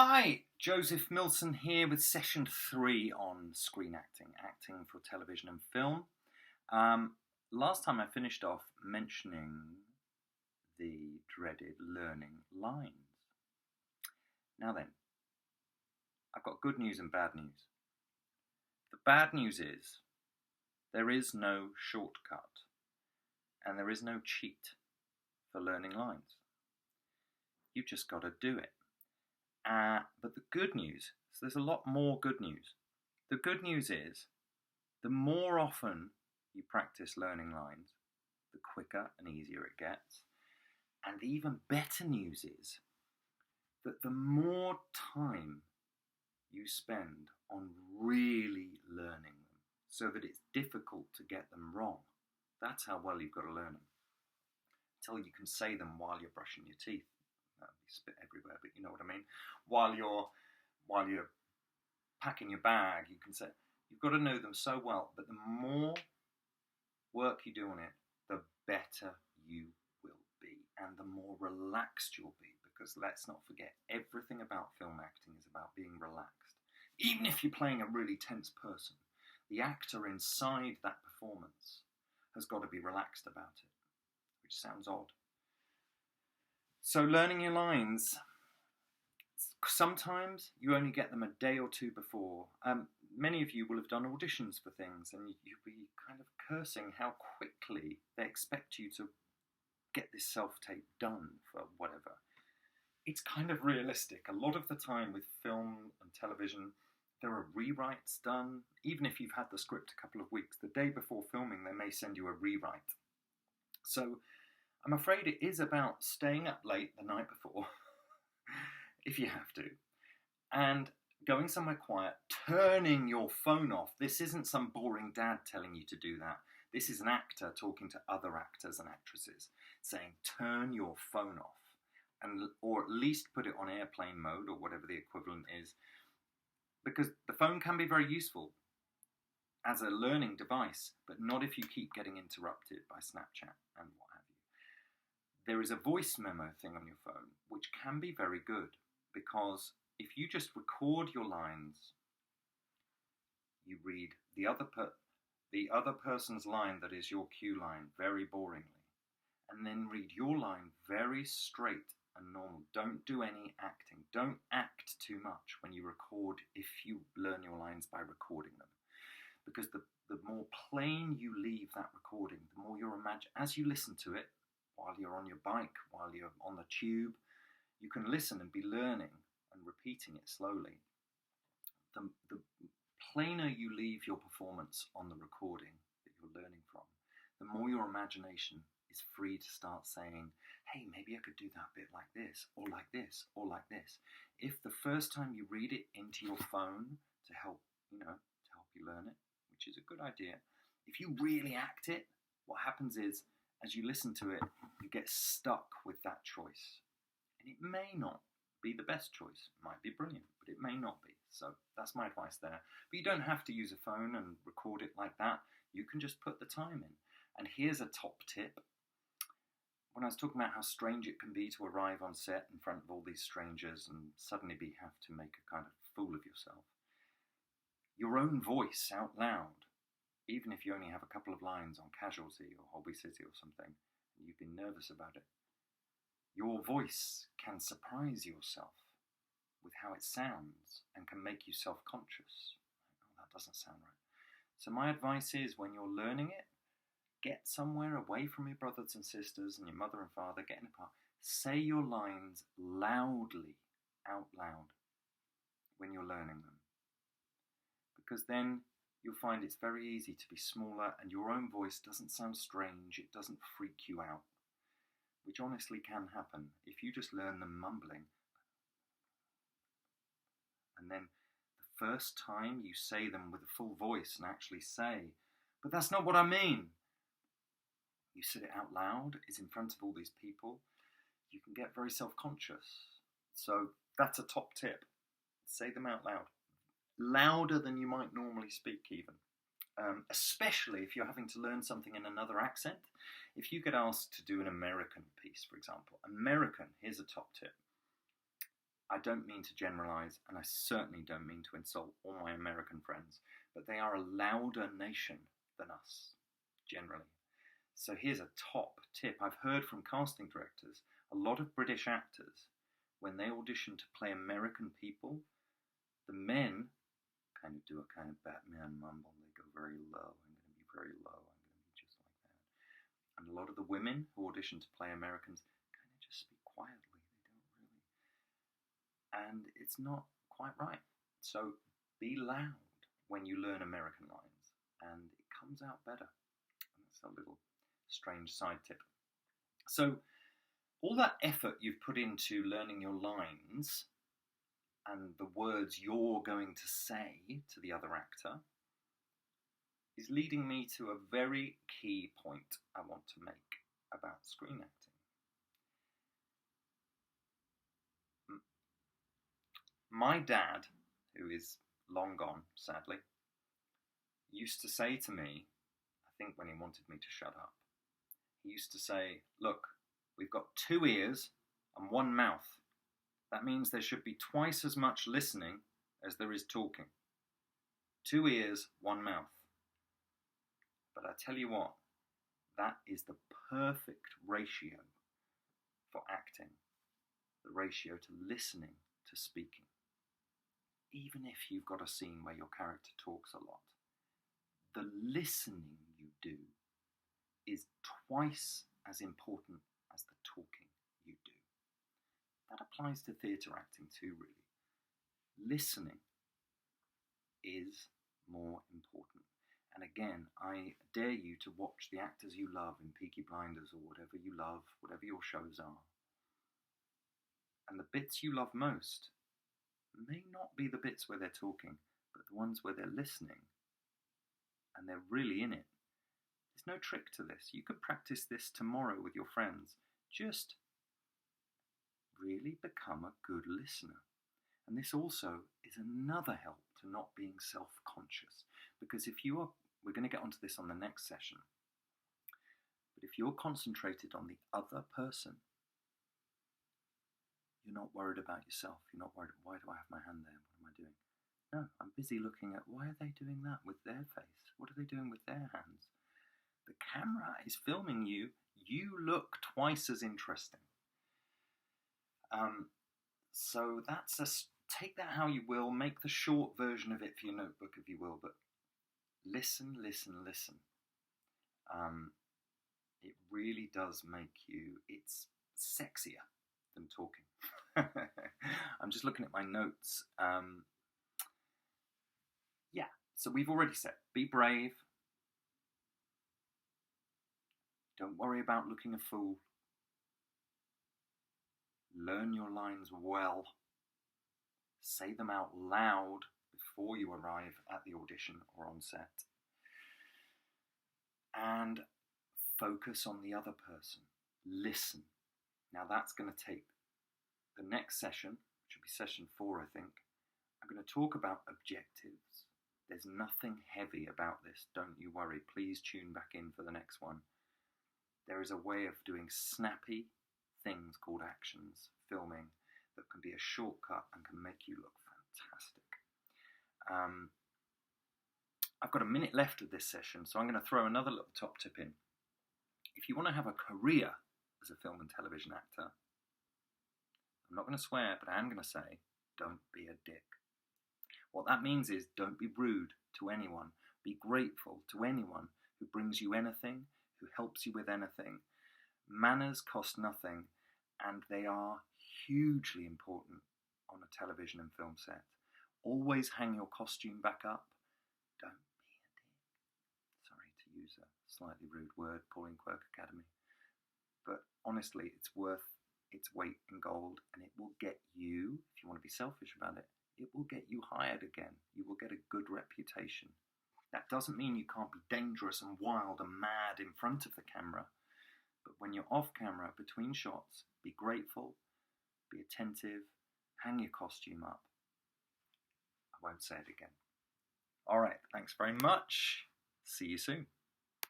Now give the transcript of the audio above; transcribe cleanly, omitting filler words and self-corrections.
Hi, Joseph Millson here with session 3 on screen acting, acting for television and film. Last time I finished off mentioning the dreaded learning lines. Now then, I've got good news and bad news. The bad news is there is no shortcut and there is no cheat for learning lines. You've just got to do it. But the good news, so there's a lot more good news. The good news is the more often you practice learning lines, the quicker and easier it gets. And the even better news is that the more time you spend on really learning them so that it's difficult to get them wrong, that's how well you've got to learn them. Until you can say them while you're brushing your teeth. That'd be spit everywhere, but you know what I mean. While you're packing your bag, you can say, you've got to know them so well, but the more work you do on it, the better you will be, and the more relaxed you'll be, because let's not forget, everything about film acting is about being relaxed. Even if you're playing a really tense person, the actor inside that performance has got to be relaxed about it, which sounds odd. So learning your lines, sometimes you only get them a day or two before. Many of you will have done auditions for things and you'll be kind of cursing how quickly they expect you to get this self-tape done for whatever. It's kind of realistic. A lot of the time with film and television, there are rewrites done. Even if you've had the script a couple of weeks, the day before filming, they may send you a rewrite. So I'm afraid it is about staying up late the night before, if you have to, and going somewhere quiet, turning your phone off. This isn't some boring dad telling you to do that. This is an actor talking to other actors and actresses, saying turn your phone off, or at least put it on airplane mode or whatever the equivalent is, because the phone can be very useful as a learning device, but not if you keep getting interrupted by Snapchat and what have you. There is a voice memo thing on your phone, which can be very good, because if you just record your lines, you read the other person's line that is your cue line very boringly, and then read your line very straight and normal. Don't do any acting. Don't act too much when you record, if you learn your lines by recording them. Because the more plain you leave that recording, the more you're as you listen to it, while you're on your bike, while you're on the tube, you can listen and be learning and repeating it slowly. The plainer you leave your performance on the recording that you're learning from, the more your imagination is free to start saying, hey, maybe I could do that bit like this, or like this, or like this. If the first time you read it into your phone to help you learn it, which is a good idea, if you really act it, what happens is, as you listen to it, you get stuck with that choice. And it may not be the best choice. It might be brilliant, but it may not be. So that's my advice there. But you don't have to use a phone and record it like that. You can just put the time in. And here's a top tip. When I was talking about how strange it can be to arrive on set in front of all these strangers and suddenly have to make a kind of fool of yourself, your own voice out loud, even if you only have a couple of lines on Casualty or Hobby City or something, and you've been nervous about it, your voice can surprise yourself with how it sounds and can make you self-conscious. Oh, that doesn't sound right. So my advice is, when you're learning it, get somewhere away from your brothers and sisters and your mother and father, get in a park, say your lines loudly, out loud, when you're learning them. Because then you'll find it's very easy to be smaller and your own voice doesn't sound strange, it doesn't freak you out, which honestly can happen if you just learn them mumbling. And then the first time you say them with a full voice and actually say, but that's not what I mean, you said it out loud, it's in front of all these people, you can get very self-conscious. So that's a top tip. Say them out loud. Louder than you might normally speak even. Especially if you're having to learn something in another accent. If you get asked to do an American piece, for example. American, here's a top tip. I don't mean to generalize, and I certainly don't mean to insult all my American friends, but they are a louder nation than us, generally. So here's a top tip. I've heard from casting directors, a lot of British actors, when they audition to play American people, the men kind of do a kind of Batman mumble. They go very low. I'm going to be very low. I'm going to be just like that. And a lot of the women who audition to play Americans kind of just speak quietly. They don't really. And it's not quite right. So be loud when you learn American lines, and it comes out better. And that's a little strange side tip. So all that effort you've put into learning your lines and the words you're going to say to the other actor is leading me to a very key point I want to make about screen acting. My dad, who is long gone, sadly, used to say to me, I think when he wanted me to shut up, he used to say, look, we've got 2 ears and 1 mouth. That means there should be twice as much listening as there is talking. 2 ears, 1 mouth. But I tell you what, that is the perfect ratio for acting. The ratio to listening to speaking. Even if you've got a scene where your character talks a lot, the listening you do is twice as important as the talking you do. That applies to theatre acting too, really. Listening is more important. And again, I dare you to watch the actors you love in Peaky Blinders or whatever you love, whatever your shows are. And the bits you love most may not be the bits where they're talking, but the ones where they're listening and they're really in it. There's no trick to this. You could practice this tomorrow with your friends. Just really become a good listener. And this also is another help to not being self-conscious. Because if you are, we're going to get onto this on the next session, but if you're concentrated on the other person, you're not worried about yourself. You're not worried, why do I have my hand there? What am I doing? No, I'm busy looking at, why are they doing that with their face? What are they doing with their hands? The camera is filming you. You look twice as interesting. So that's take that how you will. Make the short version of it for your notebook if you will, but listen, listen, listen. It really does make you, it's sexier than talking. I'm just looking at my notes. Yeah, so we've already said, be brave. Don't worry about looking a fool. Learn your lines well. Say them out loud before you arrive at the audition or on set. And focus on the other person. Listen. Now that's going to take the next session, which will be session 4, I think. I'm going to talk about objectives. There's nothing heavy about this, don't you worry. Please tune back in for the next one. There is a way of doing snappy things called actions, filming, that can be a shortcut and can make you look fantastic. I've got a minute left of this session, so I'm going to throw another little top tip in. If you want to have a career as a film and television actor, I'm not going to swear, but I am going to say, don't be a dick. What that means is don't be rude to anyone. Be grateful to anyone who brings you anything, who helps you with anything. Manners cost nothing, and they are hugely important on a television and film set. Always hang your costume back up. Don't be a dick. Sorry to use a slightly rude word, Pauline Quirk Academy. But honestly, it's worth its weight in gold, and it will get you, if you want to be selfish about it, it will get you hired again. You will get a good reputation. That doesn't mean you can't be dangerous and wild and mad in front of the camera. But when you're off camera, between shots, be grateful, be attentive, hang your costume up. I won't say it again. All right, thanks very much. See you soon.